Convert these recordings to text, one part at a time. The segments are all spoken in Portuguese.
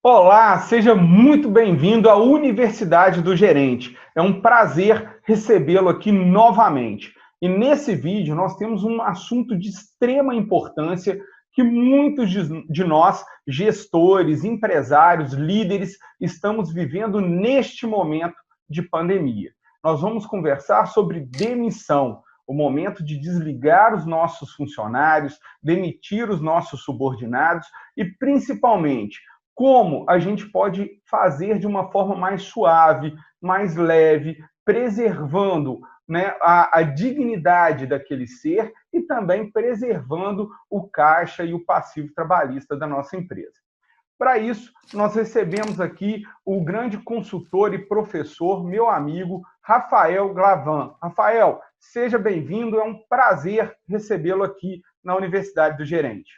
Olá, seja muito bem-vindo à Universidade do Gerente. É um prazer recebê-lo aqui novamente. E nesse vídeo nós temos um assunto de extrema importância que muitos de nós, gestores, empresários, líderes, estamos vivendo neste momento de pandemia. Nós vamos conversar sobre demissão, o momento de desligar os nossos funcionários, demitir os nossos subordinados e, principalmente, como a gente pode fazer de uma forma mais suave, mais leve, preservando, né, a dignidade daquele ser e também preservando o caixa e o passivo trabalhista da nossa empresa. Para isso, nós recebemos aqui o grande consultor e professor, meu amigo Rafael Glavan. Rafael, seja bem-vindo, é um prazer recebê-lo aqui na Universidade do Gerente.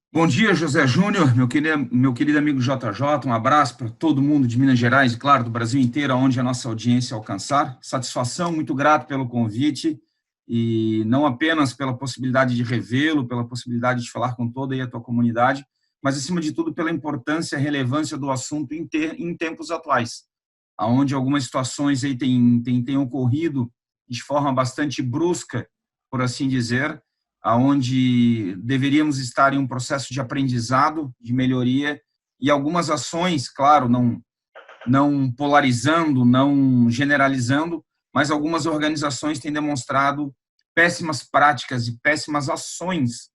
Bom dia, José Júnior, meu querido amigo JJ, um abraço para todo mundo de Minas Gerais e, claro, do Brasil inteiro, onde a nossa audiência alcançar. Satisfação, muito grato pelo convite e não apenas pela possibilidade de revê-lo, pela possibilidade de falar com toda a tua comunidade, mas, acima de tudo, pela importância e relevância do assunto em tempos atuais, onde algumas situações aí têm ocorrido de forma bastante brusca, por assim dizer, aonde deveríamos estar em um processo de aprendizado, de melhoria, e algumas ações, claro, não polarizando, não generalizando, mas algumas organizações têm demonstrado péssimas práticas e péssimas ações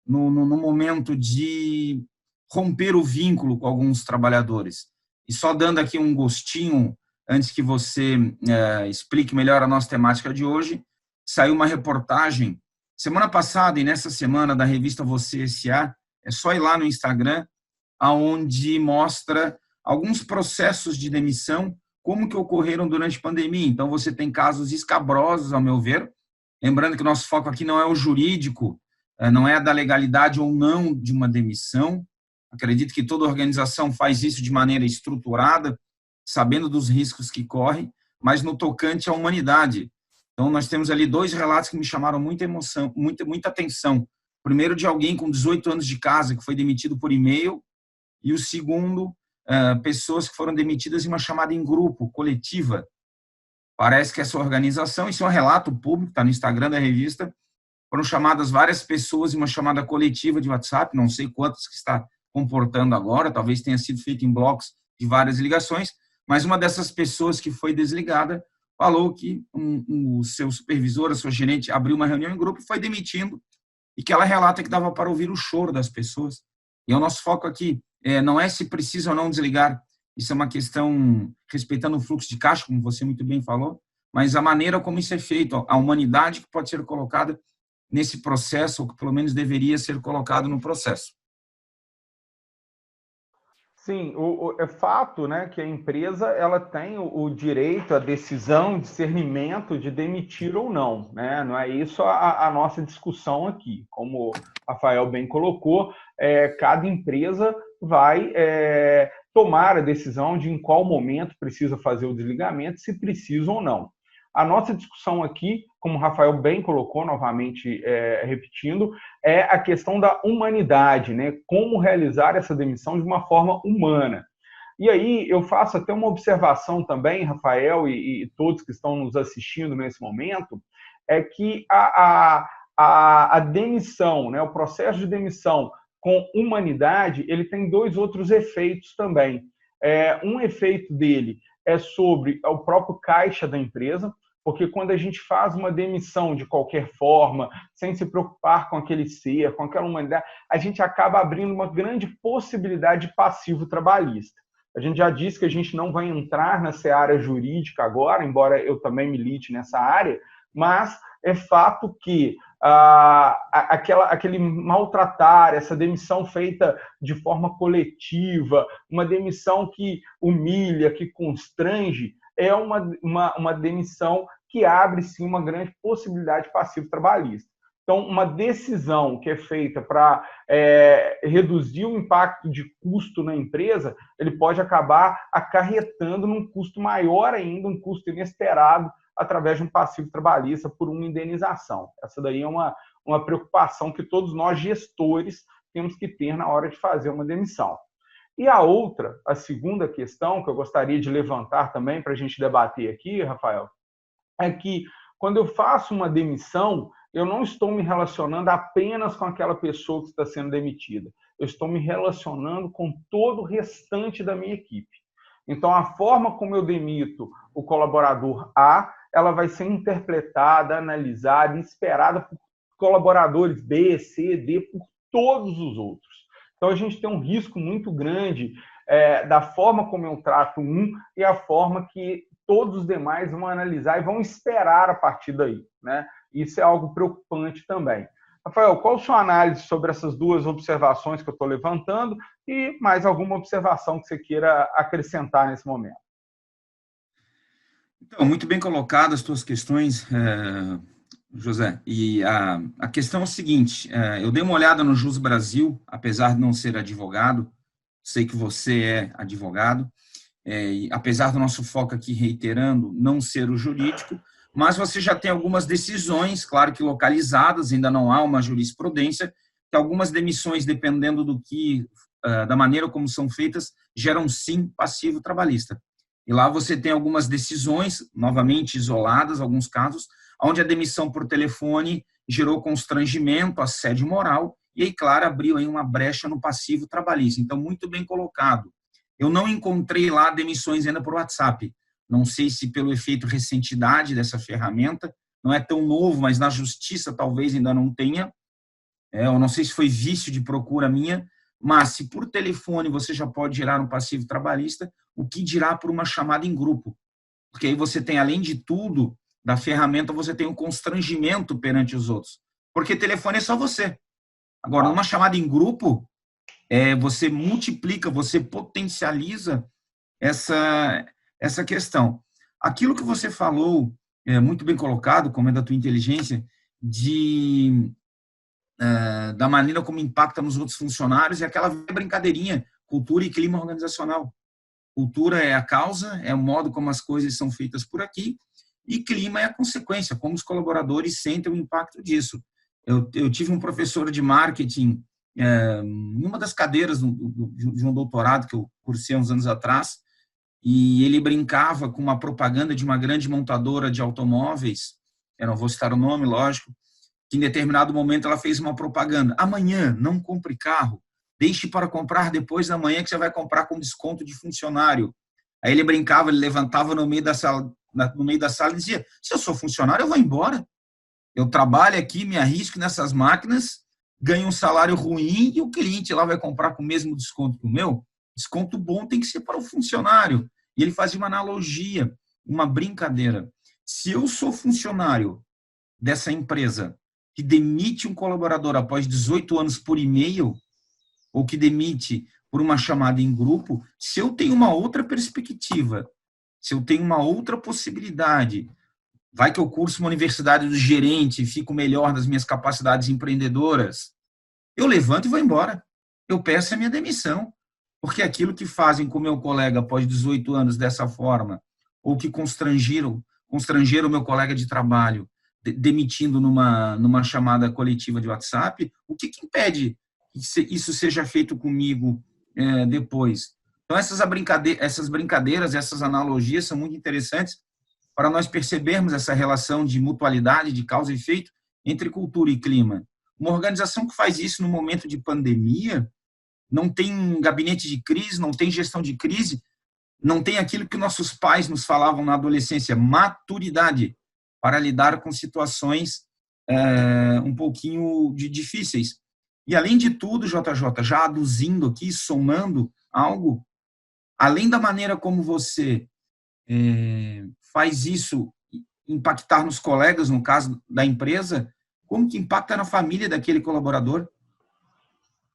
no momento de romper o vínculo com alguns trabalhadores. E só dando aqui um gostinho, antes que você explique melhor a nossa temática de hoje, saiu uma reportagem semana passada e nessa semana da revista Você S.A., é só ir lá no Instagram, onde mostra alguns processos de demissão, como que ocorreram durante a pandemia. Então, você tem casos escabrosos, ao meu ver, lembrando que o nosso foco aqui não é o jurídico, não é a da legalidade ou não de uma demissão. Acredito que toda organização faz isso de maneira estruturada, sabendo dos riscos que corre, mas no tocante à humanidade. Então, nós temos ali dois relatos que me chamaram muita emoção, muita atenção. O primeiro de alguém com 18 anos de casa, que foi demitido por e-mail, e o segundo, pessoas que foram demitidas em uma chamada em grupo, coletiva. Parece que essa organização, isso é um relato público, está no Instagram da revista, foram chamadas várias pessoas em uma chamada coletiva de WhatsApp, não sei quantas que está comportando agora, talvez tenha sido feito em blocos de várias ligações, mas uma dessas pessoas que foi desligada falou que o seu supervisor, a sua gerente, abriu uma reunião em grupo e foi demitindo, e que ela relata que dava para ouvir o choro das pessoas. E o nosso foco aqui não é se precisa ou não desligar, isso é uma questão respeitando o fluxo de caixa, como você muito bem falou, mas a maneira como isso é feito, a humanidade que pode ser colocada nesse processo, ou que pelo menos deveria ser colocado no processo. Sim, é fato, né, que a empresa ela tem o direito, a decisão, o discernimento de demitir ou não, né? Não é isso a nossa discussão aqui. Como o Rafael bem colocou, cada empresa vai tomar a decisão de em qual momento precisa fazer o desligamento, se precisa ou não. A nossa discussão aqui, como o Rafael bem colocou, novamente repetindo, é a questão da humanidade, né? Como realizar essa demissão de uma forma humana. E aí eu faço até uma observação também, Rafael, e todos que estão nos assistindo nesse momento, é que a demissão, né, o processo de demissão com humanidade, ele tem dois outros efeitos também. Um efeito dele é sobre o próprio caixa da empresa, porque quando a gente faz uma demissão de qualquer forma, sem se preocupar com aquele ser, com aquela humanidade, a gente acaba abrindo uma grande possibilidade de passivo trabalhista. A gente já disse que a gente não vai entrar na seara jurídica agora, embora eu também milite nessa área, mas é fato que aquele maltratar, essa demissão feita de forma coletiva, uma demissão que humilha, que constrange, é uma demissão que abre, sim, uma grande possibilidade de passivo trabalhista. Então, uma decisão que é feita para reduzir o impacto de custo na empresa, ele pode acabar acarretando num custo maior ainda, um custo inesperado através de um passivo trabalhista por uma indenização. Essa daí é uma preocupação que todos nós gestores temos que ter na hora de fazer uma demissão. E a outra, a segunda questão que eu gostaria de levantar também para a gente debater aqui, Rafael, é que quando eu faço uma demissão, eu não estou me relacionando apenas com aquela pessoa que está sendo demitida. Eu estou me relacionando com todo o restante da minha equipe. Então, a forma como eu demito o colaborador A, ela vai ser interpretada, analisada e esperada por colaboradores B, C, D, por todos os outros. Então, a gente tem um risco muito grande da forma como eu trato um e a forma que todos os demais vão analisar e vão esperar a partir daí, né? Isso é algo preocupante também. Rafael, qual a sua análise sobre essas duas observações que eu estou levantando e mais alguma observação que você queira acrescentar nesse momento? Então, muito bem colocadas as tuas questões, José. E a questão é o seguinte, eu dei uma olhada no Jus Brasil, apesar de não ser advogado, sei que você é advogado, e apesar do nosso foco aqui, reiterando, não ser o jurídico, mas você já tem algumas decisões, claro que localizadas, ainda não há uma jurisprudência, que algumas demissões, dependendo da maneira como são feitas, geram sim passivo trabalhista. E lá você tem algumas decisões, novamente isoladas, alguns casos, onde a demissão por telefone gerou constrangimento, assédio moral, e aí, claro, abriu aí uma brecha no passivo trabalhista. Então, muito bem colocado. Eu não encontrei lá demissões ainda por WhatsApp. Não sei se pelo efeito recentidade dessa ferramenta, não é tão novo, mas na justiça talvez ainda não tenha. Eu não sei se foi vício de procura minha, mas se por telefone você já pode gerar um passivo trabalhista, o que dirá por uma chamada em grupo? Porque aí você tem, além de tudo, da ferramenta, você tem um constrangimento perante os outros. Porque telefone é só você. Agora, numa chamada em grupo, você multiplica, você potencializa essa questão. Aquilo que você falou, muito bem colocado, como é da tua inteligência, da maneira como impacta nos outros funcionários, é aquela brincadeirinha, cultura e clima organizacional. Cultura é a causa, é o modo como as coisas são feitas por aqui, e clima é a consequência, como os colaboradores sentem o impacto disso. Eu tive um professor de marketing em uma das cadeiras de um doutorado que eu cursei uns anos atrás, e ele brincava com uma propaganda de uma grande montadora de automóveis, eu não vou citar o nome, lógico, que em determinado momento ela fez uma propaganda: amanhã não compre carro, deixe para comprar depois da manhã que você vai comprar com desconto de funcionário. Aí ele brincava, ele levantava no meio da sala e dizia: se eu sou funcionário, eu vou embora. Eu trabalho aqui, me arrisco nessas máquinas, ganho um salário ruim e o cliente lá vai comprar com o mesmo desconto que o meu. Desconto bom tem que ser para o funcionário. E ele fazia uma analogia, uma brincadeira. Se eu sou funcionário dessa empresa que demite um colaborador após 18 anos por e-mail, ou que demite por uma chamada em grupo, se eu tenho uma outra perspectiva, se eu tenho uma outra possibilidade, vai que eu curso uma universidade do gerente e fico melhor nas minhas capacidades empreendedoras, eu levanto e vou embora. Eu peço a minha demissão. Porque aquilo que fazem com o meu colega após 18 anos dessa forma, ou que constrangeram o meu colega de trabalho, demitindo numa chamada coletiva de WhatsApp, o que impede que isso seja feito comigo depois? Então, essas brincadeiras, essas analogias são muito interessantes para nós percebermos essa relação de mutualidade, de causa e efeito entre cultura e clima. Uma organização que faz isso no momento de pandemia não tem gabinete de crise, não tem gestão de crise, não tem aquilo que nossos pais nos falavam na adolescência, maturidade para lidar com situações um pouquinho difíceis. E, além de tudo, JJ, já aduzindo aqui, somando algo, além da maneira como você faz isso impactar nos colegas, no caso da empresa, como que impacta na família daquele colaborador?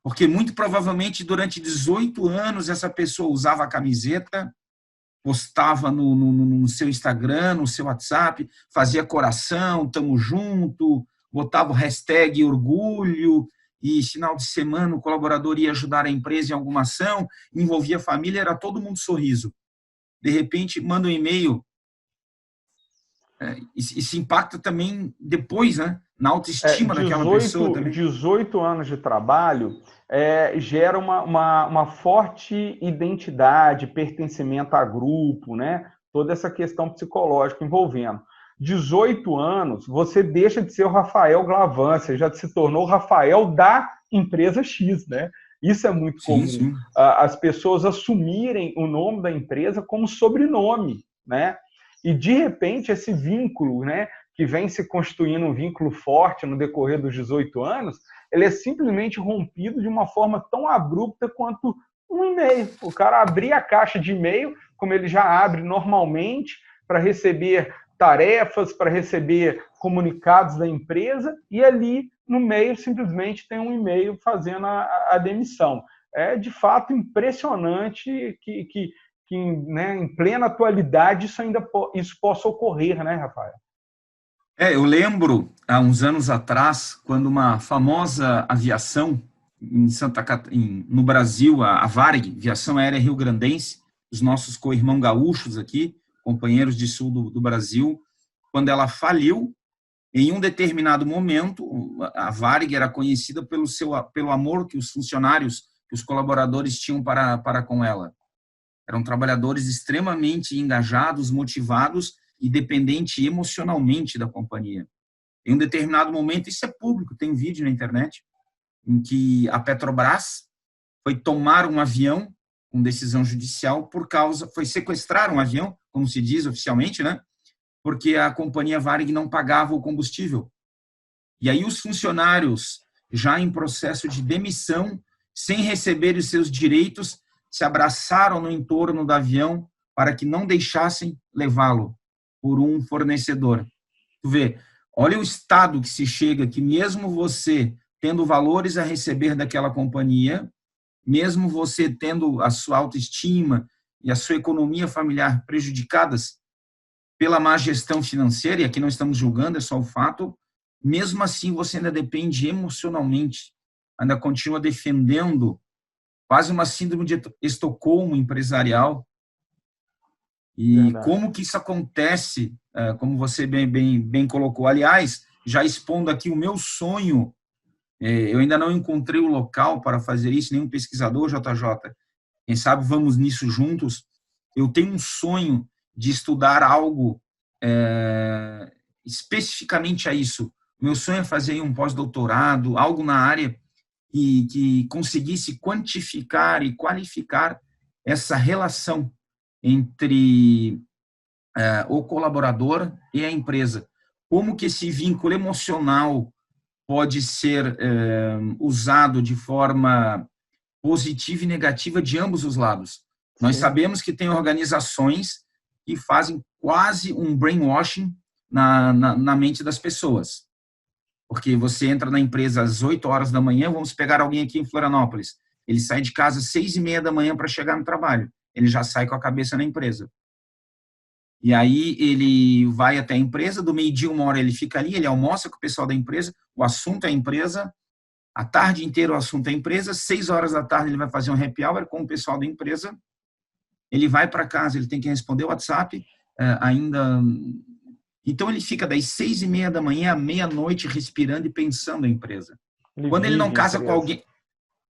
Porque, muito provavelmente, durante 18 anos, essa pessoa usava a camiseta, postava no seu Instagram, no seu WhatsApp, fazia coração, tamo junto, botava o hashtag orgulho, e final de semana o colaborador ia ajudar a empresa em alguma ação, envolvia a família, era todo mundo sorriso. De repente, manda um e-mail isso impacta também depois, né? Na autoestima daquela pessoa também. 18 anos de trabalho gera uma forte identidade, pertencimento a grupo, né? Toda essa questão psicológica envolvendo. 18 anos, você deixa de ser o Rafael Glavan, você já se tornou o Rafael da empresa X, né? Isso é muito comum. Sim. As pessoas assumirem o nome da empresa como sobrenome, né? E, de repente, esse vínculo, né, que vem se constituindo um vínculo forte no decorrer dos 18 anos, ele é simplesmente rompido de uma forma tão abrupta quanto um e-mail. O cara abrir a caixa de e-mail, como ele já abre normalmente, para receber tarefas, para receber comunicados da empresa, e ali no meio simplesmente tem um e-mail fazendo a demissão. É de fato impressionante que né, em plena atualidade isso possa ocorrer, né, Rafael? Eu lembro, há uns anos atrás, quando uma famosa aviação no Brasil, a Varig, Aviação Aérea Rio Grandense, os nossos co-irmãos gaúchos aqui, companheiros de sul do Brasil, quando ela faliu, em um determinado momento, a Varig era conhecida pelo amor que os funcionários, que os colaboradores tinham para com ela. Eram trabalhadores extremamente engajados, motivados e dependentes emocionalmente da companhia. Em um determinado momento, isso é público, tem vídeo na internet, em que a Petrobras foi tomar um avião com decisão judicial foi sequestrar um avião, como se diz oficialmente, né? Porque a companhia Varig não pagava o combustível. E aí os funcionários, já em processo de demissão, sem receber os seus direitos, se abraçaram no entorno do avião para que não deixassem levá-lo por um fornecedor. Tu vê, olha o estado que se chega, que mesmo você tendo valores a receber daquela companhia, mesmo você tendo a sua autoestima e a sua economia familiar prejudicadas pela má gestão financeira, e aqui não estamos julgando, é só o fato, mesmo assim você ainda depende emocionalmente, ainda continua defendendo quase uma síndrome de Estocolmo empresarial. E verdade. Como que isso acontece, como você bem colocou. Aliás, já expondo aqui o meu sonho, eu ainda não encontrei o local para fazer isso, nenhum pesquisador, JJ. Quem sabe vamos nisso juntos. Eu tenho um sonho de estudar algo especificamente a isso. Meu sonho é fazer um pós-doutorado, algo na área que conseguisse quantificar e qualificar essa relação entre o colaborador e a empresa. Como que esse vínculo emocional pode ser usado de forma positiva e negativa de ambos os lados. Nós sabemos que tem organizações que fazem quase um brainwashing na mente das pessoas. Porque você entra na empresa às 8 horas da manhã, vamos pegar alguém aqui em Florianópolis, ele sai de casa às 6:30 da manhã para chegar no trabalho. Ele já sai com a cabeça na empresa. E aí ele vai até a empresa, do meio-dia, 1 hora ele fica ali, ele almoça com o pessoal da empresa, o assunto é a empresa, a tarde inteira o assunto é a empresa, 6 horas da tarde ele vai fazer um happy hour com o pessoal da empresa, ele vai para casa, ele tem que responder o WhatsApp, ainda... Então ele fica das 6:30 da manhã à meia-noite respirando e pensando na empresa. Quando ele não casa com alguém,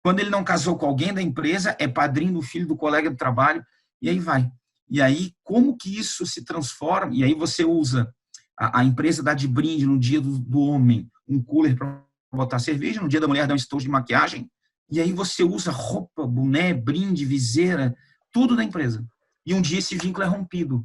quando ele não casou com alguém da empresa, é padrinho do filho do colega do trabalho, e aí vai. E aí, como que isso se transforma? E aí você usa, a empresa dá de brinde no dia do homem, um cooler para botar cerveja, no dia da mulher dá um estojo de maquiagem, e aí você usa roupa, boné, brinde, viseira, tudo da empresa. E um dia esse vínculo é rompido.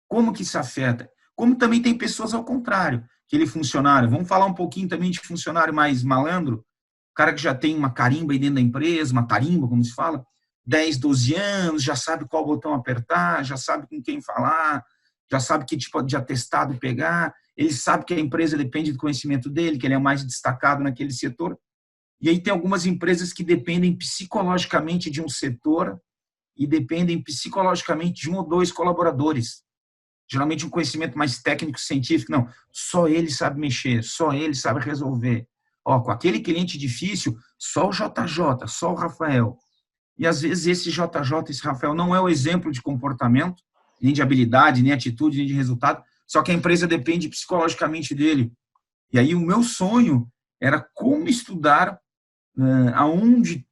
Como que isso afeta? Como também tem pessoas ao contrário, aquele funcionário, vamos falar um pouquinho também de funcionário mais malandro, o cara que já tem uma carimba aí dentro da empresa, uma tarimba, como se fala, 10, 12 anos, já sabe qual botão apertar, já sabe com quem falar, já sabe que tipo de atestado pegar, ele sabe que a empresa depende do conhecimento dele, que ele é mais destacado naquele setor. E aí tem algumas empresas que dependem psicologicamente de um setor e dependem psicologicamente de 1 ou 2 colaboradores. Geralmente um conhecimento mais técnico, científico, não, só ele sabe mexer, só ele sabe resolver. Com aquele cliente difícil, só o JJ, só o Rafael. E às vezes esse JJ, esse Rafael, não é o exemplo de comportamento, nem de habilidade, nem atitude, nem de resultado, só que a empresa depende psicologicamente dele. E aí o meu sonho era como estudar aonde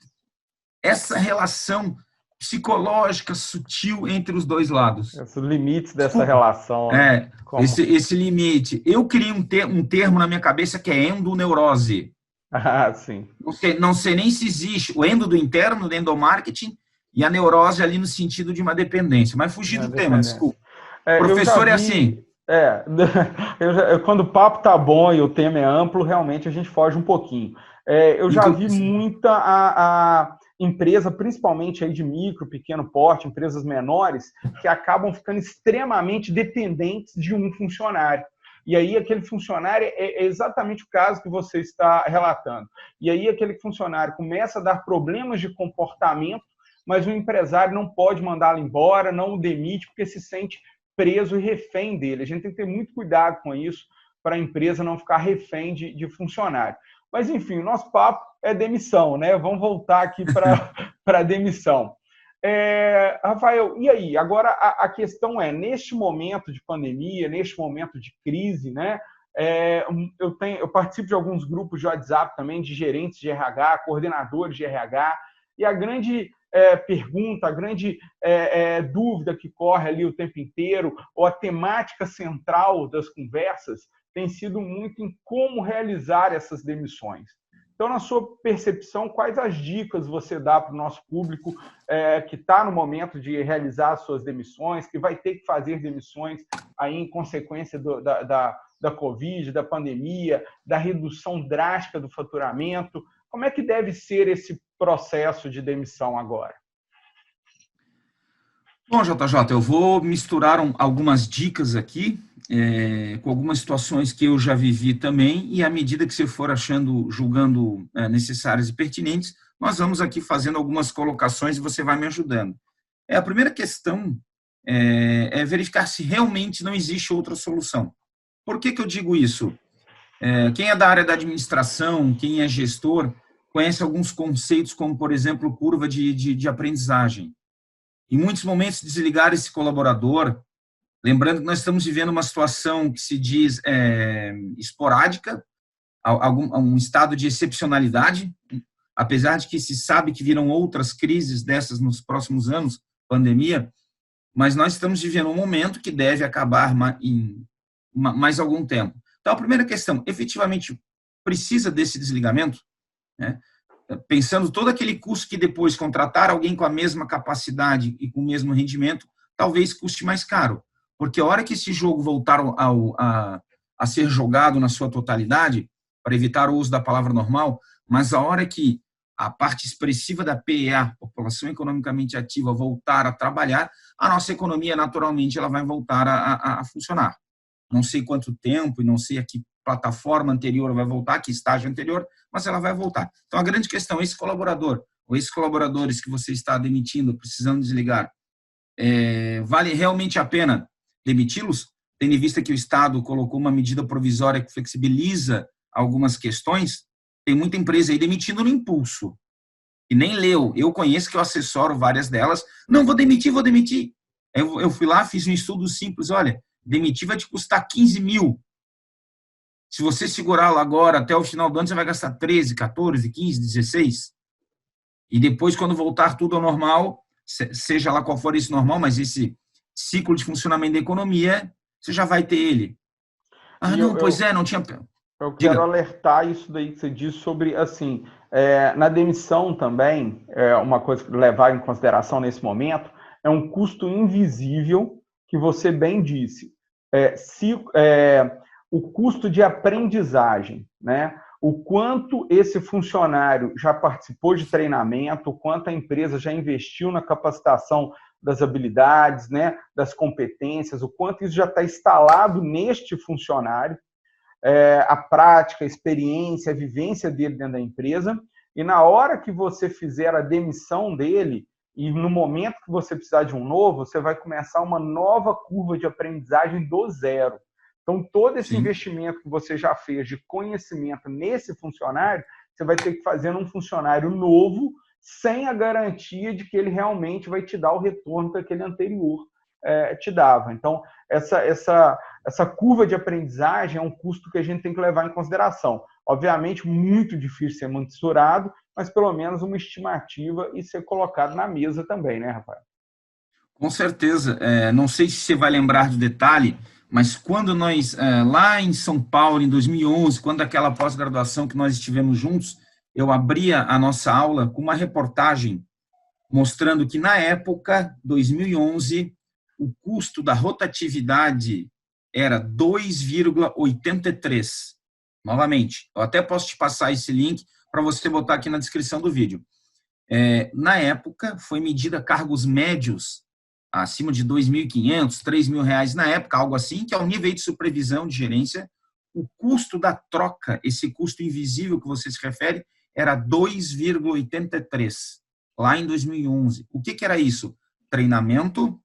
essa relação psicológica sutil entre os dois lados. Os limites dessa Desculpa. relação, né? Como... Esse limite. Eu criei um termo na minha cabeça que é endoneurose. Ah, sim. Não sei nem se existe o endo do interno, do endomarketing, e a neurose ali no sentido de uma dependência. Mas fugir do tema, desculpa. Professor, é assim. Quando o papo tá bom e o tema é amplo, realmente a gente foge um pouquinho. Eu já vi muita a empresa, principalmente aí de micro, pequeno porte, empresas menores, que acabam ficando extremamente dependentes de um funcionário. E aí aquele funcionário é exatamente o caso que você está relatando. E aí aquele funcionário começa a dar problemas de comportamento, mas o empresário não pode mandá-lo embora, não o demite, porque se sente preso e refém dele. A gente tem que ter muito cuidado com isso, para a empresa não ficar refém de funcionário. Mas, enfim, o nosso papo é demissão, né? Vamos voltar aqui para a demissão. Rafael, e aí? Agora a questão é, neste momento de pandemia, neste momento de crise, né? Eu participo de alguns grupos de WhatsApp também, de gerentes de RH, coordenadores de RH, e a grande pergunta, a grande dúvida que corre ali o tempo inteiro, ou a temática central das conversas, tem sido muito em como realizar essas demissões. Então, na sua percepção, quais as dicas você dá para o nosso público que está no momento de realizar as suas demissões, que vai ter que fazer demissões aí em consequência da Covid, da pandemia, da redução drástica do faturamento? Como é que deve ser esse processo de demissão agora? Bom, JJ, eu vou misturar algumas dicas aqui, com algumas situações que eu já vivi também, e à medida que você for julgando necessárias e pertinentes, nós vamos aqui fazendo algumas colocações e você vai me ajudando. A primeira questão é verificar se realmente não existe outra solução. Por que eu digo isso? Quem é da área da administração, quem é gestor, conhece alguns conceitos como, por exemplo, curva de aprendizagem. Em muitos momentos, desligar esse colaborador, lembrando que nós estamos vivendo uma situação que se diz esporádica, um estado de excepcionalidade, apesar de que se sabe que virão outras crises dessas nos próximos anos, pandemia, mas nós estamos vivendo um momento que deve acabar em mais algum tempo. Então, a primeira questão, efetivamente, precisa desse desligamento, né? Pensando todo aquele custo que depois contratar alguém com a mesma capacidade e com o mesmo rendimento, talvez custe mais caro. Porque a hora que esse jogo voltar a ser jogado na sua totalidade, para evitar o uso da palavra normal, mas a hora que a parte expressiva da PEA, população economicamente ativa, voltar a trabalhar, a nossa economia, naturalmente, ela vai voltar a funcionar. Não sei quanto tempo e não sei a que plataforma anterior vai voltar, que estágio anterior, mas ela vai voltar. Então, a grande questão, esse colaborador, ou esses colaboradores que você está demitindo, precisando desligar, vale realmente a pena demiti-los, tendo em vista que o Estado colocou uma medida provisória que flexibiliza algumas questões? Tem muita empresa aí demitindo no impulso, e nem leu. Eu conheço, que eu assessoro várias delas. Não, vou demitir. Eu fui lá, fiz um estudo simples, olha, demitir vai te custar 15 mil. Se você segurá-lo agora, até o final do ano, você vai gastar 13, 14, 15, 16. E depois, quando voltar tudo ao normal, seja lá qual for esse normal, mas esse ciclo de funcionamento da economia, você já vai ter ele. Não tinha... Eu quero alertar isso daí que você disse sobre, assim, na demissão também, uma coisa que levar em consideração nesse momento, é um custo invisível, que você bem disse. O custo de aprendizagem, né? O quanto esse funcionário já participou de treinamento, o quanto a empresa já investiu na capacitação das habilidades, né? Das competências, o quanto isso já está instalado neste funcionário, a prática, a experiência, a vivência dele dentro da empresa, e na hora que você fizer a demissão dele, e no momento que você precisar de um novo, você vai começar uma nova curva de aprendizagem do zero. Então, todo esse investimento que você já fez de conhecimento nesse funcionário, você vai ter que fazer num funcionário novo, sem a garantia de que ele realmente vai te dar o retorno daquele anterior. te dava. Então, essa curva de aprendizagem é um custo que a gente tem que levar em consideração. Obviamente, muito difícil ser mensurado, mas pelo menos uma estimativa e ser colocado na mesa também, né, Rafael? Com certeza. Não sei se você vai lembrar do detalhe, mas quando nós, lá em São Paulo, em 2011, quando aquela pós-graduação que nós estivemos juntos, eu abria a nossa aula com uma reportagem mostrando que, na época, 2011, o custo da rotatividade era 2,83. Novamente, eu até posso te passar esse link para você botar aqui na descrição do vídeo. Na época, foi medida cargos médios acima de R$ 2.500, R$ 3.000 na época, algo assim, que é o nível de supervisão de gerência. O custo da troca, esse custo invisível que você se refere, era 2,83, lá em 2011. O que era isso? Treinamento,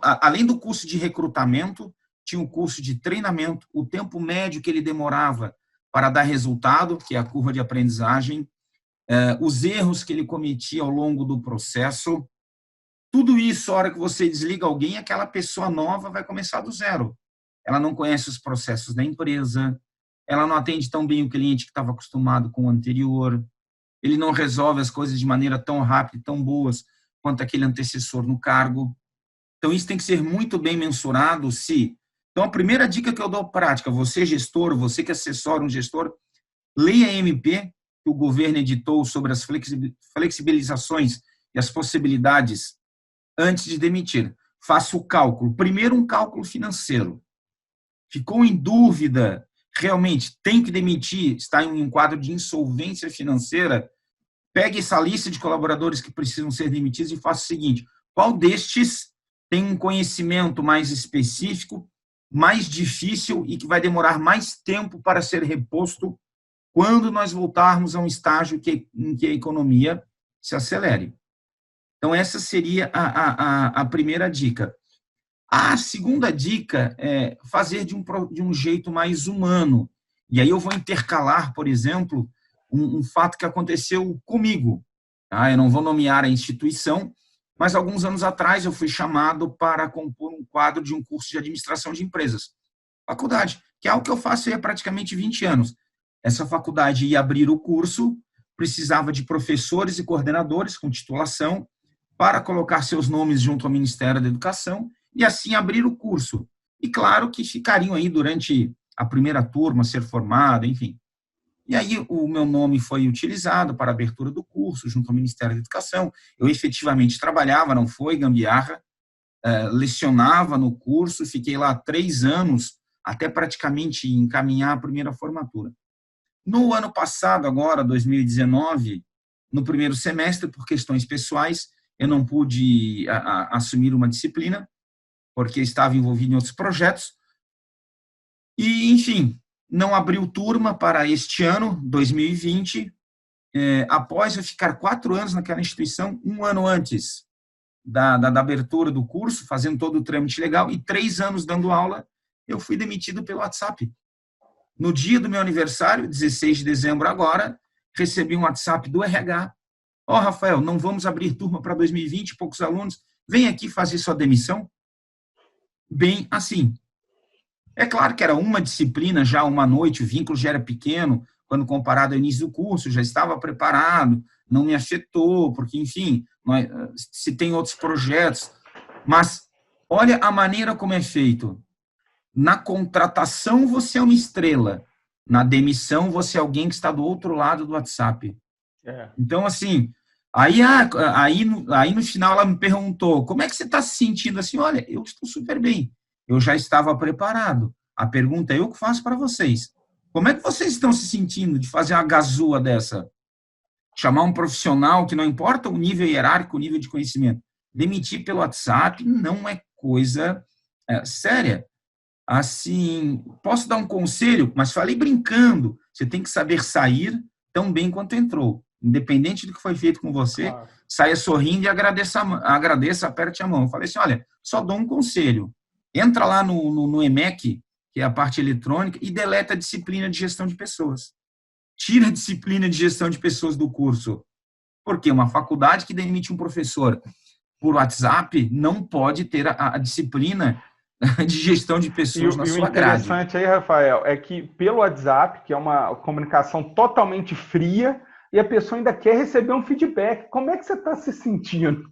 além do custo de recrutamento, tinha o custo de treinamento, o tempo médio que ele demorava para dar resultado, que é a curva de aprendizagem, os erros que ele cometia ao longo do processo. Tudo isso, a hora que você desliga alguém, aquela pessoa nova vai começar do zero. Ela não conhece os processos da empresa, ela não atende tão bem o cliente que estava acostumado com o anterior, ele não resolve as coisas de maneira tão rápida e tão boas quanto aquele antecessor no cargo. Então, isso tem que ser muito bem mensurado. Então, a primeira dica que eu dou prática, você gestor, você que assessora um gestor, leia a MP que o governo editou sobre as flexibilizações e as possibilidades antes de demitir. Faça o cálculo. Primeiro, um cálculo financeiro. Ficou em dúvida, realmente tem que demitir, está em um quadro de insolvência financeira, pegue essa lista de colaboradores que precisam ser demitidos e faça o seguinte: qual destes tem um conhecimento mais específico, mais difícil e que vai demorar mais tempo para ser reposto quando nós voltarmos a um estágio em que a economia se acelere. Então, essa seria a primeira dica. A segunda dica é fazer de um jeito mais humano. E aí eu vou intercalar, por exemplo, um fato que aconteceu comigo. Tá? Eu não vou nomear a instituição, mas alguns anos atrás eu fui chamado para compor um quadro de um curso de administração de empresas. Faculdade, que é algo que eu faço há praticamente 20 anos. Essa faculdade ia abrir o curso, precisava de professores e coordenadores com titulação para colocar seus nomes junto ao Ministério da Educação e assim abrir o curso. E claro que ficariam aí durante a primeira turma ser formada, enfim. E aí o meu nome foi utilizado para a abertura do curso junto ao Ministério da Educação. Eu efetivamente trabalhava, não foi gambiarra, lecionava no curso, fiquei lá 3 anos até praticamente encaminhar a primeira formatura. No ano passado, agora, 2019, no primeiro semestre, por questões pessoais, eu não pude assumir uma disciplina, porque estava envolvido em outros projetos. E, enfim, não abriu turma para este ano, 2020, após eu ficar 4 anos naquela instituição, 1 ano antes da abertura do curso, fazendo todo o trâmite legal, e 3 anos dando aula, eu fui demitido pelo WhatsApp. No dia do meu aniversário, 16 de dezembro agora, recebi um WhatsApp do RH. Rafael, não vamos abrir turma para 2020, poucos alunos, vem aqui fazer sua demissão. Bem assim. É claro que era uma disciplina, já uma noite, o vínculo já era pequeno, quando comparado ao início do curso, já estava preparado, não me afetou, porque, enfim, se tem outros projetos. Mas olha a maneira como é feito. Na contratação, você é uma estrela. Na demissão, você é alguém que está do outro lado do WhatsApp. Então, assim, aí no final ela me perguntou, como é que você está se sentindo? Assim, olha, eu estou super bem. Eu já estava preparado. A pergunta é eu que faço para vocês. Como é que vocês estão se sentindo de fazer uma gazua dessa? Chamar um profissional que não importa o nível hierárquico, o nível de conhecimento, demitir pelo WhatsApp não é coisa séria. Assim, posso dar um conselho, mas falei brincando. Você tem que saber sair tão bem quanto entrou. Independente do que foi feito com você, claro. Saia sorrindo e agradeça, aperte a mão. Eu falei assim, olha, só dou um conselho. Entra lá no EMEC, que é a parte eletrônica, e deleta a disciplina de gestão de pessoas. Tira a disciplina de gestão de pessoas do curso. Por quê? Uma faculdade que demite um professor por WhatsApp não pode ter a disciplina de gestão de pessoas na sua grade. O interessante aí, Rafael, é que pelo WhatsApp, que é uma comunicação totalmente fria, e a pessoa ainda quer receber um feedback. Como é que você está se sentindo?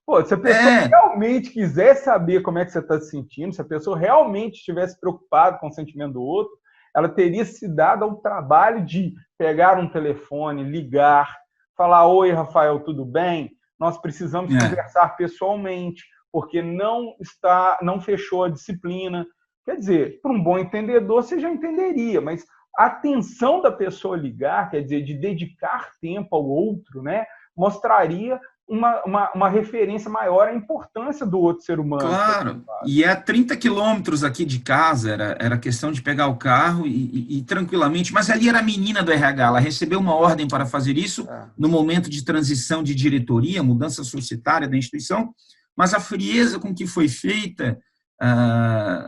Pô, se a pessoa realmente quiser saber como é que você está se sentindo, se a pessoa realmente estivesse preocupada com o sentimento do outro, ela teria se dado ao trabalho de pegar um telefone, ligar, falar: oi, Rafael, tudo bem? Nós precisamos conversar pessoalmente, porque não fechou a disciplina. Quer dizer, para um bom entendedor, você já entenderia, mas a atenção da pessoa ligar, quer dizer, de dedicar tempo ao outro, né, mostraria uma referência maior à importância do outro ser humano. Claro, e é 30 quilômetros aqui de casa, era questão de pegar o carro e tranquilamente, mas ali era a menina do RH, ela recebeu uma ordem para fazer isso no momento de transição de diretoria, mudança societária da instituição, mas a frieza com que foi feita,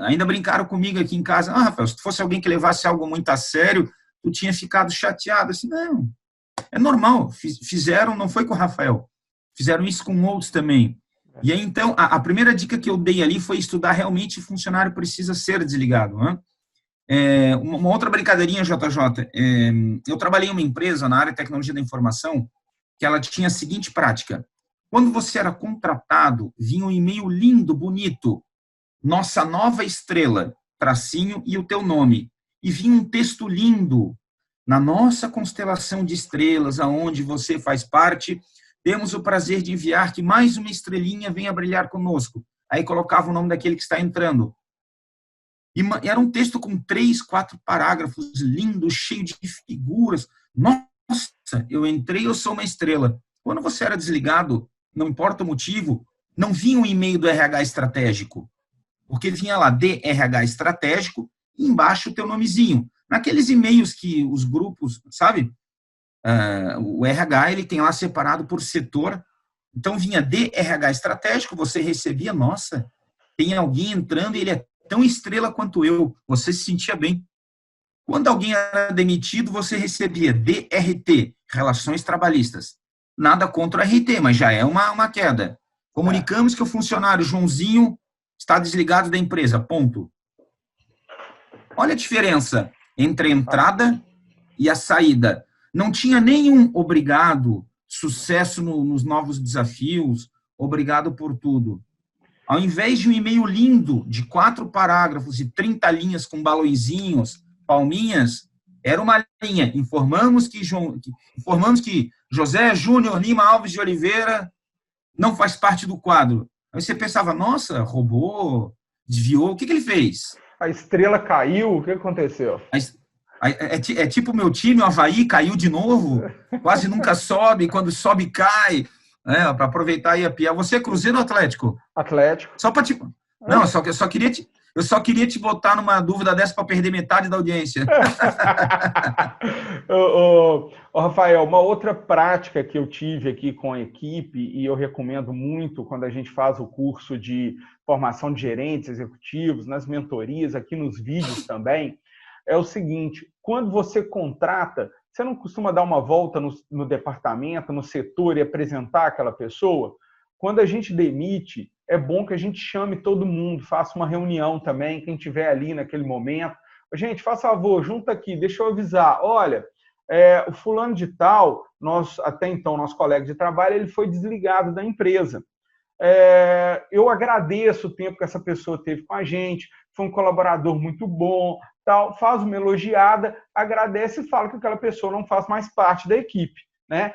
ainda brincaram comigo aqui em casa: Rafael, se fosse alguém que levasse algo muito a sério, tu tinha ficado chateado. Assim, não, é normal, fizeram, não foi com o Rafael, fizeram isso com outros também. E aí, então, a primeira dica que eu dei ali foi estudar realmente: o funcionário precisa ser desligado. Né? Uma outra brincadeirinha, JJ, eu trabalhei em uma empresa na área de tecnologia da informação que ela tinha a seguinte prática: quando você era contratado, vinha um e-mail lindo, bonito, nossa nova estrela, tracinho e o teu nome. E vinha um texto lindo: na nossa constelação de estrelas, aonde você faz parte, temos o prazer de enviar que mais uma estrelinha venha brilhar conosco. Aí colocava o nome daquele que está entrando. E era um texto com 3, 4 parágrafos, lindo, cheio de figuras. Nossa, eu entrei, eu sou uma estrela. Quando você era desligado, não importa o motivo, não vinha um e-mail do RH estratégico, porque vinha lá DRH estratégico e embaixo o teu nomezinho. Naqueles e-mails que os grupos, sabe? O RH, ele tem lá separado por setor. Então vinha DRH estratégico, você recebia: nossa, tem alguém entrando e ele é tão estrela quanto eu. Você se sentia bem. Quando alguém era demitido, você recebia DRT, Relações Trabalhistas. Nada contra o RT, mas já é uma queda. Comunicamos que o funcionário Joãozinho está desligado da empresa, ponto. Olha a diferença entre a entrada e a saída. Não tinha nenhum obrigado, sucesso nos novos desafios, obrigado por tudo. Ao invés de um e-mail lindo, de 4 parágrafos e 30 linhas com balõezinhos, palminhas, era uma linha: informamos que José Júnior Lima Alves de Oliveira não faz parte do quadro. Aí você pensava: nossa, roubou, desviou, o que ele fez? A estrela caiu, o que aconteceu? É tipo o meu time, o Avaí, caiu de novo, quase nunca sobe, quando sobe cai, para aproveitar aí a piada. Você é Cruzeiro ou Atlético? Atlético. Só para te... Não, eu só queria te botar numa dúvida dessa para perder metade da audiência. Rafael, uma outra prática que eu tive aqui com a equipe, e eu recomendo muito quando a gente faz o curso de formação de gerentes executivos, nas mentorias, aqui nos vídeos também, é o seguinte: quando você contrata, você não costuma dar uma volta no departamento, no setor e apresentar aquela pessoa? Quando a gente demite, é bom que a gente chame todo mundo, faça uma reunião também, quem estiver ali naquele momento. Gente, faz favor, junta aqui, deixa eu avisar. Olha, o fulano de tal, até então, nosso colega de trabalho, ele foi desligado da empresa. Eu agradeço o tempo que essa pessoa teve com a gente, foi um colaborador muito bom, tal, faz uma elogiada, agradece e fala que aquela pessoa não faz mais parte da equipe, né?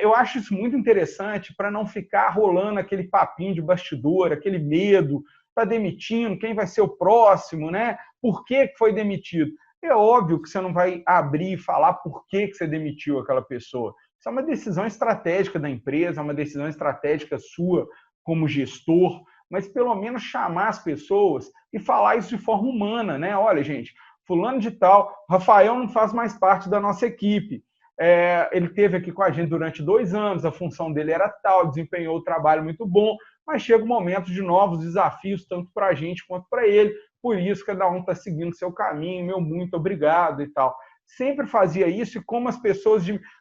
Eu acho isso muito interessante para não ficar rolando aquele papinho de bastidor, aquele medo, está demitindo, quem vai ser o próximo, né? Por que foi demitido? É óbvio que você não vai abrir e falar por que você demitiu aquela pessoa. Isso é uma decisão estratégica da empresa, é uma decisão estratégica sua como gestor, mas pelo menos chamar as pessoas e falar isso de forma humana, né? Olha, gente, fulano de tal, Rafael não faz mais parte da nossa equipe. Ele esteve aqui com a gente durante 2 anos, a função dele era tal, desempenhou o trabalho muito bom, mas chega um momento de novos desafios, tanto para a gente quanto para ele, por isso cada um está seguindo seu caminho, meu muito obrigado e tal. Sempre fazia isso, e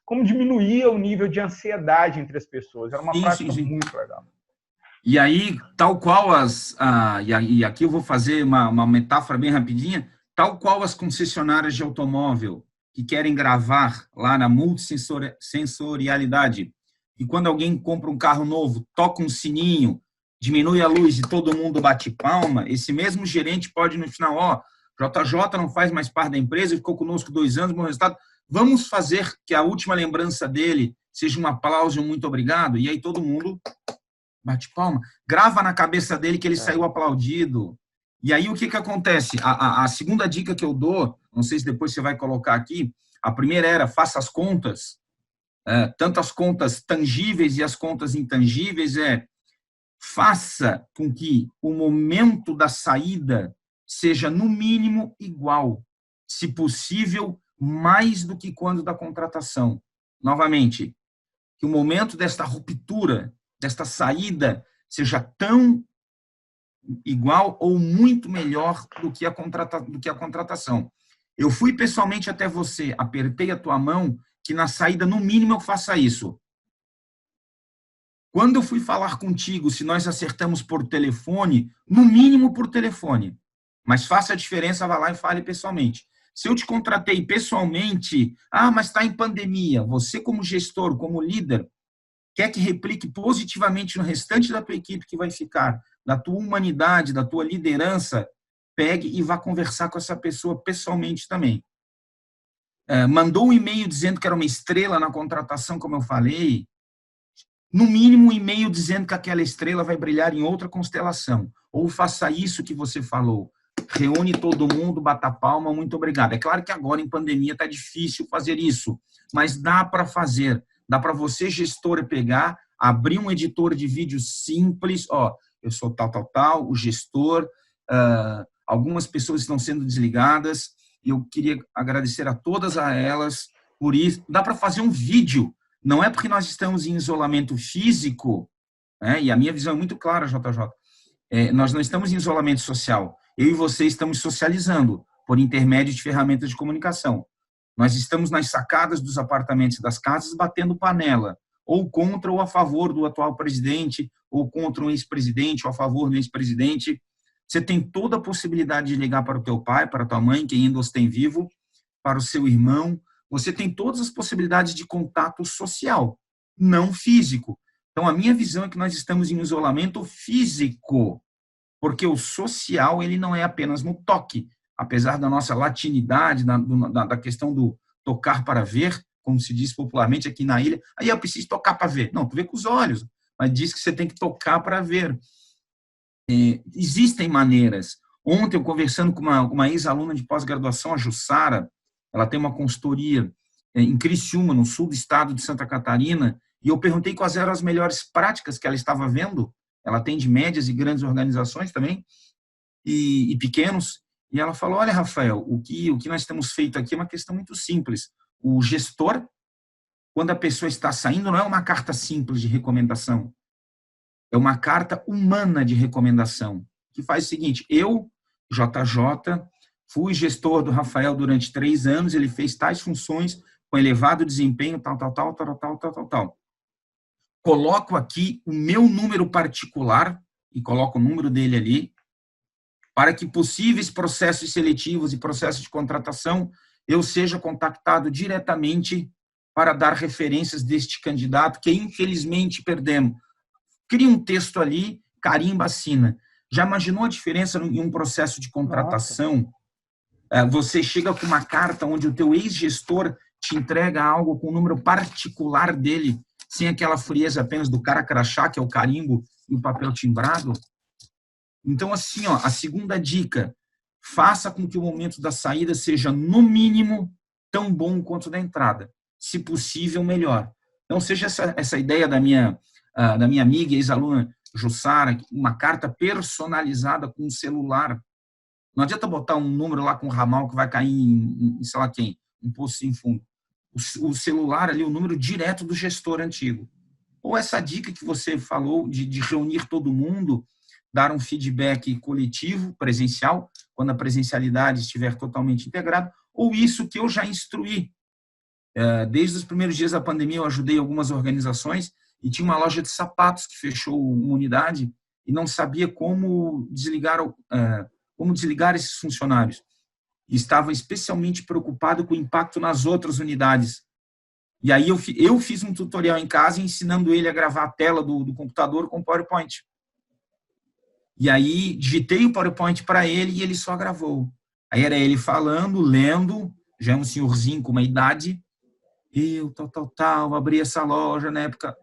como diminuía o nível de ansiedade entre as pessoas, era uma prática muito legal. E aí, tal qual e aqui eu vou fazer uma metáfora bem rapidinha, tal qual as concessionárias de automóvel que querem gravar lá na multissensorialidade, e quando alguém compra um carro novo, toca um sininho, diminui a luz e todo mundo bate palma, esse mesmo gerente pode no final, JJ não faz mais parte da empresa, ficou conosco 2 anos, bom resultado, vamos fazer que a última lembrança dele seja um aplauso e um muito obrigado, e aí todo mundo bate palma, grava na cabeça dele que ele saiu aplaudido. E aí o que acontece? A segunda dica que eu dou, não sei se depois você vai colocar aqui, a primeira era faça as contas, tanto as contas tangíveis e as contas intangíveis, faça com que o momento da saída seja no mínimo igual, se possível, mais do que quando da contratação. Novamente, que o momento desta ruptura, desta saída, seja tão igual ou muito melhor do que a contratação. Eu fui pessoalmente até você, apertei a tua mão, que na saída, no mínimo, eu faça isso. Quando eu fui falar contigo, se nós acertamos por telefone, no mínimo por telefone, mas faça a diferença, vá lá e fale pessoalmente. Se eu te contratei pessoalmente, mas está em pandemia, você como gestor, como líder, quer que replique positivamente no restante da tua equipe que vai ficar, da tua humanidade, da tua liderança, pegue e vá conversar com essa pessoa pessoalmente também. Mandou um e-mail dizendo que era uma estrela na contratação, como eu falei, no mínimo um e-mail dizendo que aquela estrela vai brilhar em outra constelação. Ou faça isso que você falou. Reúne todo mundo, bata palma, muito obrigado. É claro que agora em pandemia está difícil fazer isso, mas dá para fazer. Dá para você, gestor, pegar, abrir um editor de vídeo simples, eu sou tal, o gestor, algumas pessoas estão sendo desligadas, e eu queria agradecer a todas elas por isso. Dá para fazer um vídeo, não é porque nós estamos em isolamento físico, e a minha visão é muito clara, JJ, nós não estamos em isolamento social, eu e você estamos socializando por intermédio de ferramentas de comunicação. Nós estamos nas sacadas dos apartamentos e das casas batendo panela, ou contra ou a favor do atual presidente, ou contra um ex-presidente, ou a favor do ex-presidente. Você tem toda a possibilidade de ligar para o teu pai, para a tua mãe, quem ainda os tem vivo, para o seu irmão. Você tem todas as possibilidades de contato social, não físico. Então, a minha visão é que nós estamos em isolamento físico, porque o social ele não é apenas no toque, apesar da nossa latinidade, da questão do tocar para ver, como se diz popularmente aqui na ilha, aí eu preciso tocar para ver. Não, tu vê com os olhos, mas diz que você tem que tocar para ver. Existem maneiras. Ontem, eu conversando com uma ex-aluna de pós-graduação, a Jussara, ela tem uma consultoria em Criciúma, no sul do estado de Santa Catarina, e eu perguntei quais eram as melhores práticas que ela estava vendo. Ela atende médias e grandes organizações também, e pequenos, e ela falou, olha, Rafael, o que nós temos feito aqui é uma questão muito simples. O gestor, quando a pessoa está saindo, não é uma carta simples de recomendação, é uma carta humana de recomendação, que faz o seguinte, eu, JJ, fui gestor do Rafael durante 3 anos, ele fez tais funções com elevado desempenho, tal. Coloco aqui o meu número particular, e coloco o número dele ali, para que possíveis processos seletivos e processos de contratação eu seja contactado diretamente para dar referências deste candidato que infelizmente perdemos. Cria um texto ali, carimba, assina. Já imaginou a diferença em um processo de contratação? Nossa. Você chega com uma carta onde o teu ex-gestor te entrega algo com o número particular dele, sem aquela frieza apenas do cara crachá, que é o carimbo e o papel timbrado? Então, assim, a segunda dica, faça com que o momento da saída seja, no mínimo, tão bom quanto da entrada. Se possível, melhor. Então, seja essa ideia da minha amiga e ex-aluna Jussara, uma carta personalizada com um celular. Não adianta botar um número lá com ramal que vai cair em sei lá quem, um poço sem fundo. O celular ali, o número direto do gestor antigo. Ou essa dica que você falou de reunir todo mundo, dar um feedback coletivo, presencial, quando a presencialidade estiver totalmente integrada, ou isso que eu já instruí. Desde os primeiros dias da pandemia, eu ajudei algumas organizações e tinha uma loja de sapatos que fechou uma unidade e não sabia como desligar esses funcionários. E estava especialmente preocupado com o impacto nas outras unidades. E aí eu fiz um tutorial em casa ensinando ele a gravar a tela do computador com PowerPoint. E aí digitei o PowerPoint para ele e ele só gravou. Aí era ele falando, lendo, já é um senhorzinho com uma idade, eu, tal, abri essa loja na época.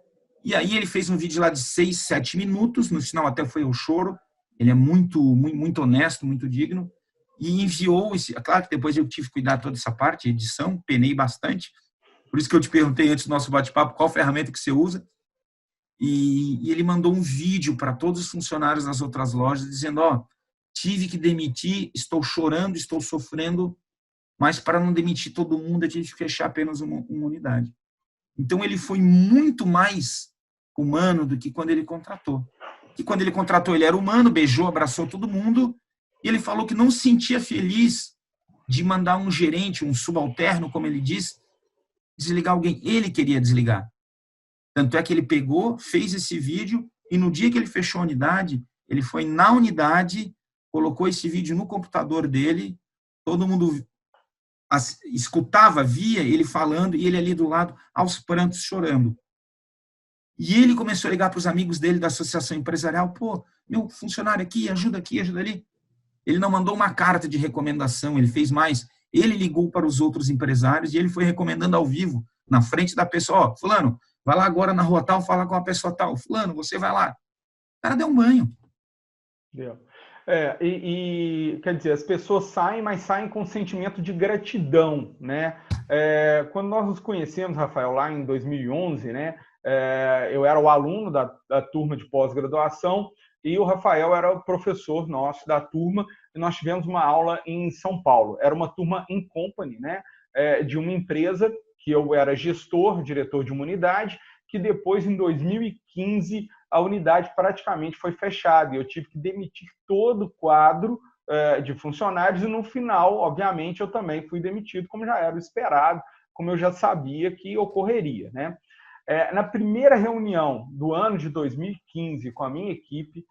E aí ele fez um vídeo lá de 6, 7 minutos, no final até foi o choro, ele é muito honesto, muito digno, e enviou esse, claro que depois eu tive que cuidar toda essa parte, edição, penei bastante, por isso que eu te perguntei antes do nosso bate-papo qual ferramenta que você usa, e ele mandou um vídeo para todos os funcionários das outras lojas, dizendo, tive que demitir, estou chorando, estou sofrendo, mas para não demitir todo mundo, eu tive que fechar apenas uma unidade. Então, ele foi muito mais humano do que quando ele contratou. E quando ele contratou, ele era humano, beijou, abraçou todo mundo, e ele falou que não se sentia feliz de mandar um gerente, um subalterno, como ele diz, desligar alguém. Ele queria desligar. Tanto é que ele pegou, fez esse vídeo, e no dia que ele fechou a unidade, ele foi na unidade, colocou esse vídeo no computador dele, todo mundo escutava, via ele falando, e ele ali do lado, aos prantos, chorando. E ele começou a ligar para os amigos dele da associação empresarial, meu funcionário aqui, ajuda ali. Ele não mandou uma carta de recomendação, ele fez mais. Ele ligou para os outros empresários e ele foi recomendando ao vivo, na frente da pessoa, fulano, vai lá agora na rua tal, fala com a pessoa tal. Fulano, você vai lá. O cara deu um banho. Deu. Quer dizer, as pessoas saem, mas saem com sentimento de gratidão, né? Quando nós nos conhecemos, Rafael, lá em 2011, né? Eu era o aluno da turma de pós-graduação e o Rafael era o professor nosso da turma e nós tivemos uma aula em São Paulo. Era uma turma in company, né? De uma empresa que eu era gestor, diretor de uma unidade, que depois, em 2015, a unidade praticamente foi fechada e eu tive que demitir todo o quadro de funcionários e, no final, obviamente, eu também fui demitido, como já era esperado, como eu já sabia que ocorreria, né? Na primeira reunião do ano de 2015 com a minha equipe,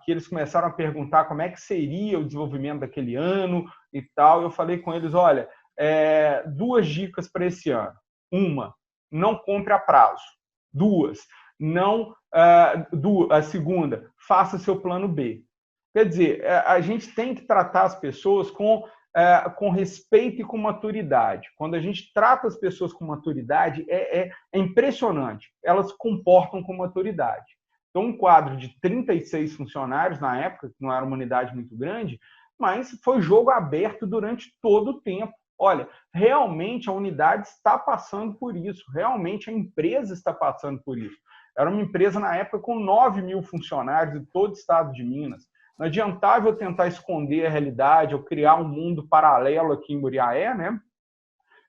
que eles começaram a perguntar como é que seria o desenvolvimento daquele ano e tal, eu falei com eles, olha, 2 dicas para esse ano. Uma, não compre a prazo. 2, a segunda, faça seu plano B. Quer dizer, a gente tem que tratar as pessoas com respeito e com maturidade. Quando a gente trata as pessoas com maturidade, é impressionante. Elas se comportam com maturidade. Então, um quadro de 36 funcionários na época, que não era uma unidade muito grande, mas foi jogo aberto durante todo o tempo. Olha, realmente a unidade está passando por isso, realmente a empresa está passando por isso. Era uma empresa na época com 9.000 funcionários em todo o estado de Minas. Não adiantava eu tentar esconder a realidade, eu criar um mundo paralelo aqui em Muriaé, né?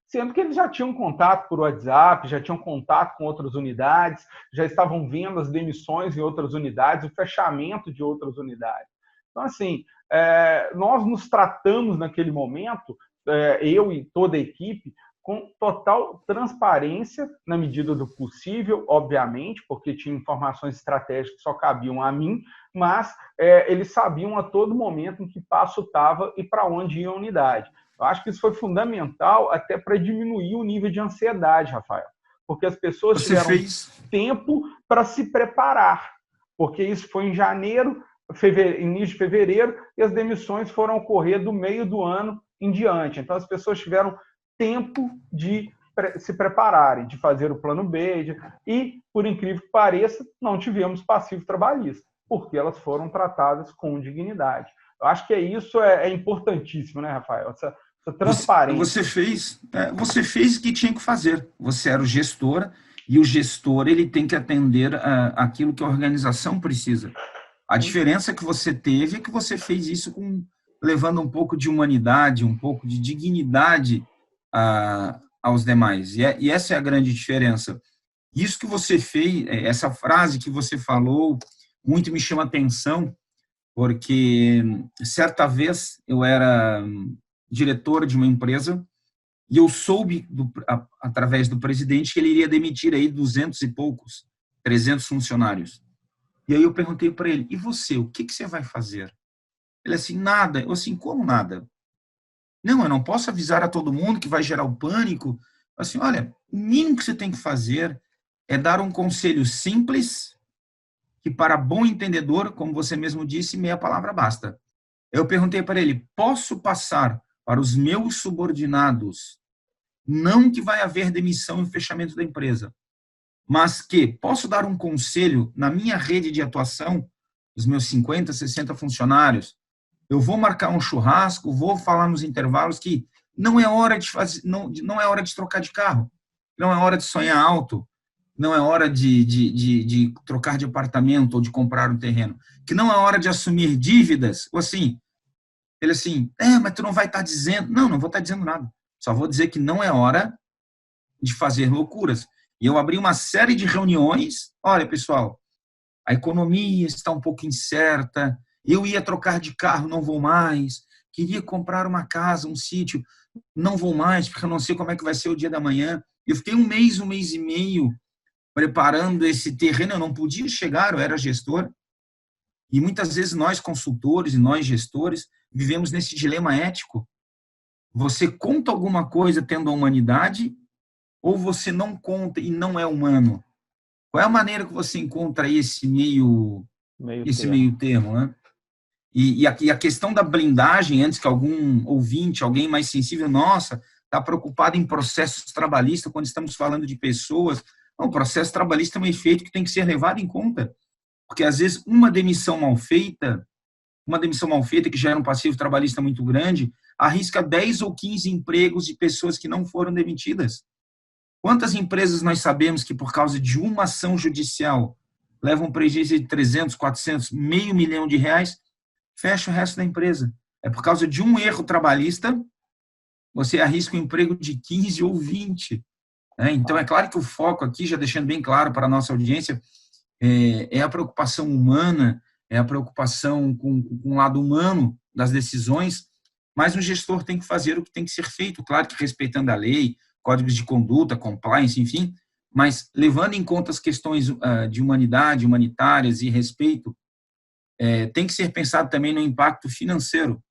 Sendo que eles já tinham contato por WhatsApp, já tinham contato com outras unidades, já estavam vendo as demissões em outras unidades, o fechamento de outras unidades. Então, assim, nós nos tratamos naquele momento, eu e toda a equipe, com total transparência, na medida do possível, obviamente, porque tinha informações estratégicas que só cabiam a mim, mas eles sabiam a todo momento em que passo estava e para onde ia a unidade. Eu acho que isso foi fundamental até para diminuir o nível de ansiedade, Rafael, porque as pessoas tiveram tempo para se preparar, porque isso foi em janeiro, início de fevereiro, e as demissões foram ocorrer do meio do ano em diante. Então, as pessoas tiveram tempo de se prepararem, de fazer o plano B, e, por incrível que pareça, não tivemos passivo trabalhista, porque elas foram tratadas com dignidade. Eu acho que isso é importantíssimo, né, Rafael? Essa transparência. Você fez o que tinha que fazer. Você era o gestor, e o gestor ele tem que atender aquilo que a organização precisa. A diferença que você teve é que você fez isso levando um pouco de humanidade, um pouco de dignidade aos demais. E essa é a grande diferença. Isso que você fez, essa frase que você falou, muito me chama a atenção, porque certa vez eu era diretor de uma empresa e eu soube, através do presidente, que ele iria demitir aí 200 e poucos, 300 funcionários. E aí eu perguntei para ele, e você, o que você vai fazer? Ele assim, nada. Eu assim, como nada? Não, eu não posso avisar a todo mundo que vai gerar o pânico. Assim, olha, o mínimo que você tem que fazer é dar um conselho simples, que para bom entendedor, como você mesmo disse, meia palavra basta. Eu perguntei para ele, posso passar para os meus subordinados, não que vai haver demissão e fechamento da empresa, mas que posso dar um conselho na minha rede de atuação, os meus 50, 60 funcionários, eu vou marcar um churrasco, vou falar nos intervalos que não é hora de fazer, não é hora de trocar de carro, não é hora de sonhar alto, não é hora de trocar de apartamento ou de comprar um terreno, que não é hora de assumir dívidas, ou assim, ele assim, mas tu não vai estar dizendo, não vou estar dizendo nada, só vou dizer que não é hora de fazer loucuras. E eu abri uma série de reuniões, olha pessoal, a economia está um pouco incerta, eu ia trocar de carro, não vou mais, queria comprar uma casa, um sítio, não vou mais, porque eu não sei como é que vai ser o dia da manhã. Eu fiquei um mês e meio preparando esse terreno, eu não podia chegar, eu era gestor, e muitas vezes nós consultores e nós gestores vivemos nesse dilema ético. Você conta alguma coisa tendo a humanidade, ou você não conta e não é humano? Qual é a maneira que você encontra esse meio termo, né? E a questão da blindagem, antes que algum ouvinte, alguém mais sensível, nossa, está preocupado em processos trabalhistas quando estamos falando de pessoas. Não, o processo trabalhista é um efeito que tem que ser levado em conta. Porque, às vezes, uma demissão mal feita que gera um passivo trabalhista muito grande, arrisca 10 ou 15 empregos de pessoas que não foram demitidas. Quantas empresas nós sabemos que, por causa de uma ação judicial, levam prejuízo de 300, 400, R$500 mil, fecha o resto da empresa. É por causa de um erro trabalhista, você arrisca um emprego de 15 ou 20. Né? Então, é claro que o foco aqui, já deixando bem claro para a nossa audiência, é a preocupação humana, é a preocupação com o lado humano das decisões, mas o gestor tem que fazer o que tem que ser feito, claro que respeitando a lei, códigos de conduta, compliance, enfim, mas levando em conta as questões de humanidade, humanitárias e respeito, tem que ser pensado também no impacto financeiro.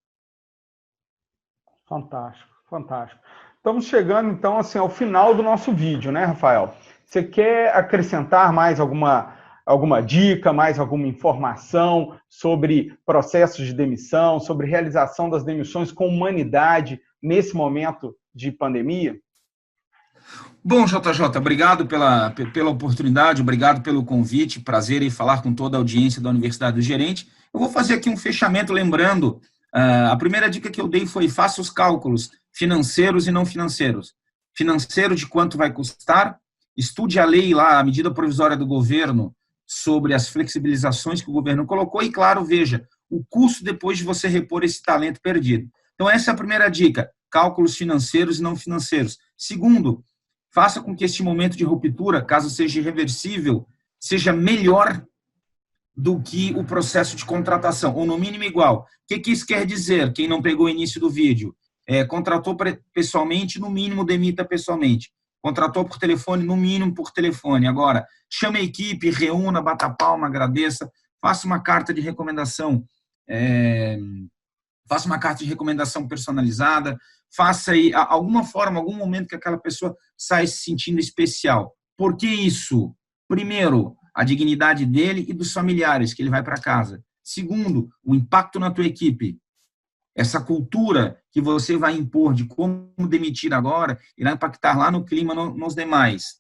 Fantástico, fantástico. Estamos chegando, então, assim, ao final do nosso vídeo, né, Rafael? Você quer acrescentar mais alguma dica, mais alguma informação sobre processos de demissão, sobre realização das demissões com humanidade nesse momento de pandemia? Bom, JJ, obrigado pela oportunidade, obrigado pelo convite, prazer em falar com toda a audiência da Universidade do Gerente. Eu vou fazer aqui um fechamento lembrando, a primeira dica que eu dei foi faça os cálculos financeiros e não financeiros. Financeiro de quanto vai custar, estude a lei lá, a medida provisória do governo sobre as flexibilizações que o governo colocou e, claro, veja o custo depois de você repor esse talento perdido. Então, essa é a primeira dica, cálculos financeiros e não financeiros. Segundo, faça com que este momento de ruptura, caso seja irreversível, seja melhor do que o processo de contratação, ou no mínimo igual. O que isso quer dizer, quem não pegou o início do vídeo? Contratou pessoalmente, no mínimo demita pessoalmente. Contratou por telefone, no mínimo por telefone. Agora, chame a equipe, reúna, bata palma, agradeça, faça uma carta de recomendação, personalizada, faça aí alguma forma, algum momento que aquela pessoa saia se sentindo especial. Por que isso? Primeiro, a dignidade dele e dos familiares, que ele vai para casa. Segundo, o impacto na tua equipe. Essa cultura que você vai impor de como demitir agora irá impactar lá no clima nos demais.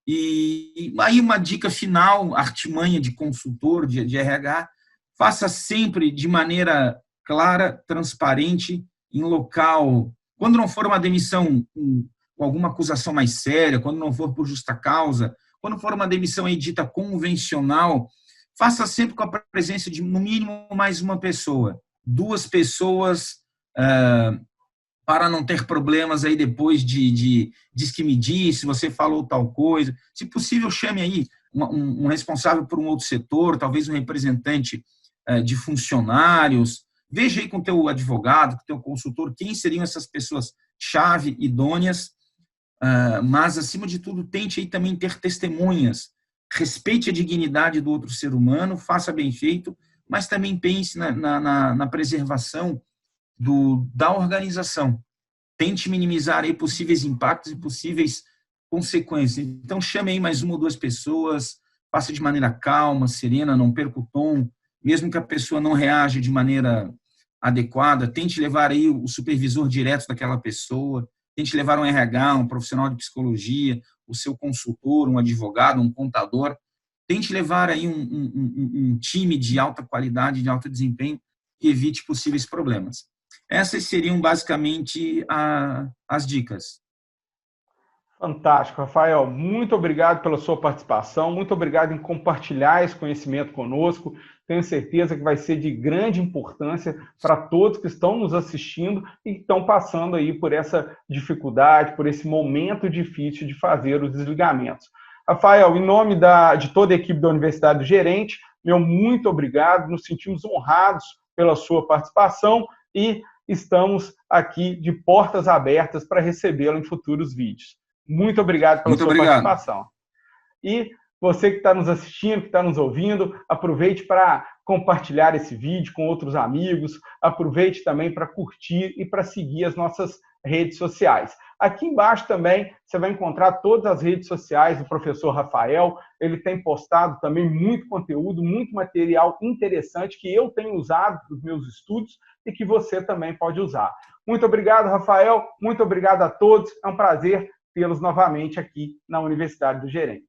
E aí uma dica final, artimanha de consultor, de RH, faça sempre de maneira clara, transparente, em local. Quando não for uma demissão com alguma acusação mais séria, quando não for por justa causa, quando for uma demissão aí dita convencional, faça sempre com a presença de, no mínimo, mais uma pessoa. 2 pessoas, para não ter problemas aí depois diz que me disse, você falou tal coisa. Se possível, chame aí um responsável por um outro setor, talvez um representante de funcionários. Veja aí com o teu advogado, com o teu consultor, quem seriam essas pessoas-chave, idôneas, mas, acima de tudo, tente aí também ter testemunhas respeite a dignidade do outro ser humano, faça bem feito, mas também pense na preservação da organização. Tente minimizar aí possíveis impactos e possíveis consequências. Então, chame aí mais uma ou duas pessoas, faça de maneira calma, serena, não perca o tom, mesmo que a pessoa não reaja de maneira adequada, tente levar aí o supervisor direto daquela pessoa, tente levar um RH, um profissional de psicologia, o seu consultor, um advogado, um contador, tente levar aí um time de alta qualidade, de alto desempenho, que evite possíveis problemas. Essas seriam basicamente as dicas. Fantástico, Rafael. Muito obrigado pela sua participação, muito obrigado em compartilhar esse conhecimento conosco. Tenho certeza que vai ser de grande importância para todos que estão nos assistindo e que estão passando aí por essa dificuldade, por esse momento difícil de fazer os desligamentos. Rafael, em nome de toda a equipe da Universidade do Gerente, meu muito obrigado. Nos sentimos honrados pela sua participação e estamos aqui de portas abertas para recebê-lo em futuros vídeos. Muito obrigado pela sua participação. E você que está nos assistindo, que está nos ouvindo, aproveite para compartilhar esse vídeo com outros amigos, aproveite também para curtir e para seguir as nossas redes sociais. Aqui embaixo também você vai encontrar todas as redes sociais do professor Rafael. Ele tem postado também muito conteúdo, muito material interessante que eu tenho usado nos meus estudos e que você também pode usar. Muito obrigado, Rafael. Muito obrigado a todos. É um prazer tê-los novamente aqui na Universidade do Gerente.